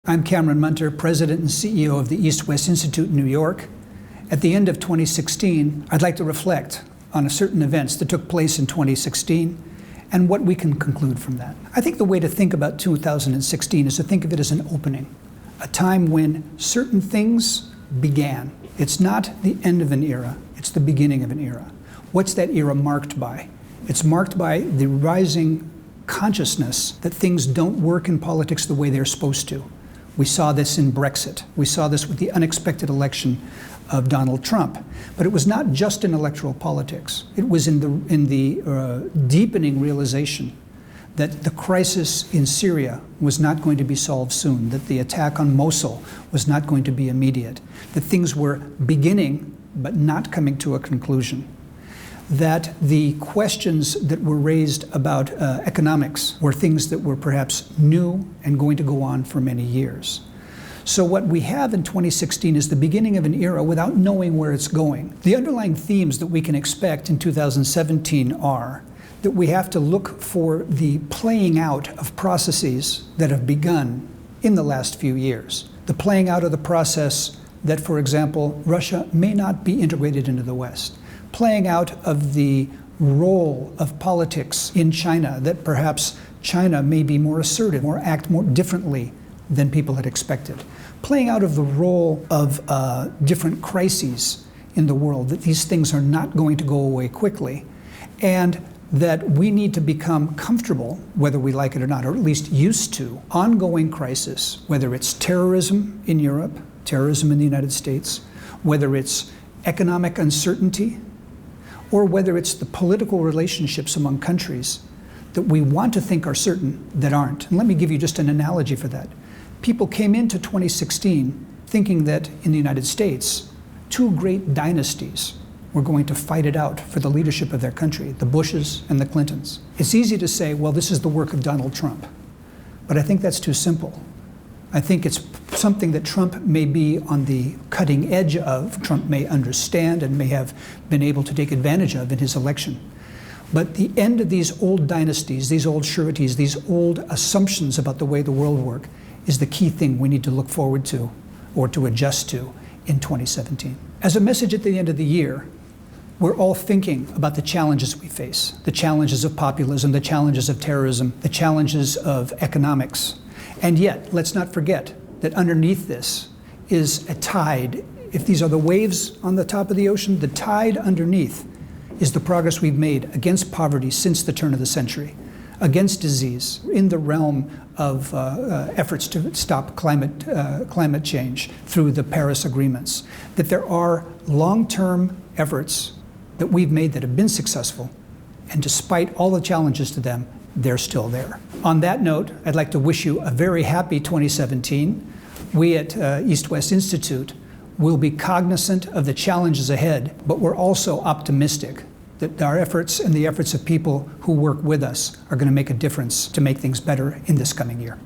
I'm Cameron Munter, President and CEO of the EastWest Institute in New York. At the end of 2016, I'd like to reflect on certain events that took place in 2016 and what we can conclude from that. I think the way to think about 2016 is to think of it as an opening, a time when certain things began. It's not the end of an era, it's the beginning of an era. What's that era marked by? It's marked by the rising consciousness that things don't work in politics the way they're supposed to. We saw this in Brexit. We saw this with the unexpected election of Donald Trump. But it was not just in electoral politics. It was in the deepening realization that the crisis in Syria was not going to be solved soon, that the attack on Mosul was not going to be immediate, that things were beginning but not coming to a conclusion, that the questions that were raised about economics were things that were perhaps new and going to go on for many years. So what we have in 2016 is the beginning of an era without knowing where it's going. The underlying themes that we can expect in 2017 are that we have to look for the playing out of processes that have begun in the last few years. The playing out of the process that, for example, Russia may not be integrated into the West. Playing out of the role of politics in China, that perhaps China may be more assertive or act more differently than people had expected. Playing out of the role of different crises in the world, that these things are not going to go away quickly, and that we need to become comfortable, whether we like it or not, or at least used to, ongoing crisis, whether it's terrorism in Europe, terrorism in the United States, whether it's economic uncertainty, or whether it's the political relationships among countries that we want to think are certain that aren't. And let me give you just an analogy for that. People came into 2016 thinking that in the United States, two great dynasties were going to fight it out for the leadership of their country, the Bushes and the Clintons. It's easy to say, well, this is the work of Donald Trump. But I think that's too simple. I think it's something that Trump may be on the cutting edge of, Trump may understand and may have been able to take advantage of in his election. But the end of these old dynasties, these old sureties, these old assumptions about the way the world works is the key thing we need to look forward to or to adjust to in 2017. As a message at the end of the year, we're all thinking about the challenges we face, the challenges of populism, the challenges of terrorism, the challenges of economics. And yet, let's not forget that underneath this is a tide. If these are the waves on the top of the ocean, the tide underneath is the progress we've made against poverty since the turn of the century, against disease, in the realm of efforts to stop climate change through the Paris agreements, that there are long-term efforts that we've made that have been successful, and despite all the challenges to them, they're still there. On that note, I'd like to wish you a very happy 2017. We at EastWest Institute will be cognizant of the challenges ahead, but we're also optimistic that our efforts and the efforts of people who work with us are going to make a difference to make things better in this coming year.